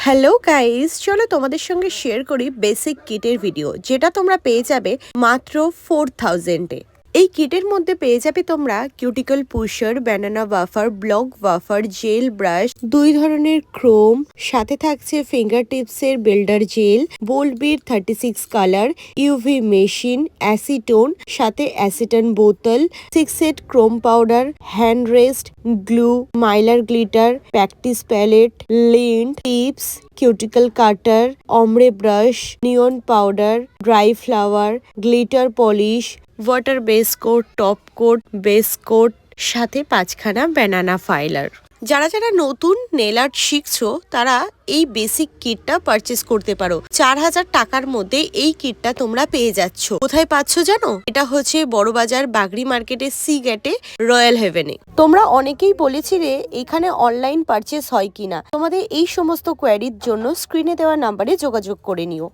Hello guys, চলো তোমাদের সঙ্গে শেয়ার করি বেসিক কিটের ভিডিও, যেটা তোমরা পেয়ে যাবে মাত্র 4000-এ। এই কিটের মধ্যে পেয়ে যাবে তোমরা cuticle pusher, banana wafer, block wafer, gel brush, 2 ধরনের ক্রোম, সাথে থাকছে ফিঙ্গার টিপসের builder gel, bold bit 36 colour, UV machine, acetone, সাথে অ্যাসিটন বোতল, 6 set chrome powder, hand rest, glue, mylar glitter, practice palette, lint, tips, cuticle cutter, অমরে brush, neon powder, dry flower, glitter polish, water base coat, top coat, base coat, সাথে 5খানা banana filer. যারা যারা নতুন nail art শিখছো তারা এই basic কিটটা purchase করতে পারো। 4000 টাকার মধ্যে এই কিটটা তোমরা পেয়ে যাচ্ছ। কোথায় পাচ্ছ জানো? এটা হচ্ছে বড়বাজার বাগড়ি মার্কেটের সি গেটে, রয়্যাল হেভেনে। তোমরা অনেকেই বলেছিলে এখানে অনলাইন পারচেস হয় কিনা। তোমাদের এই সমস্ত কোয়ারির জন্য স্ক্রিনে দেওয়া নাম্বারে যোগাযোগ করে নিও।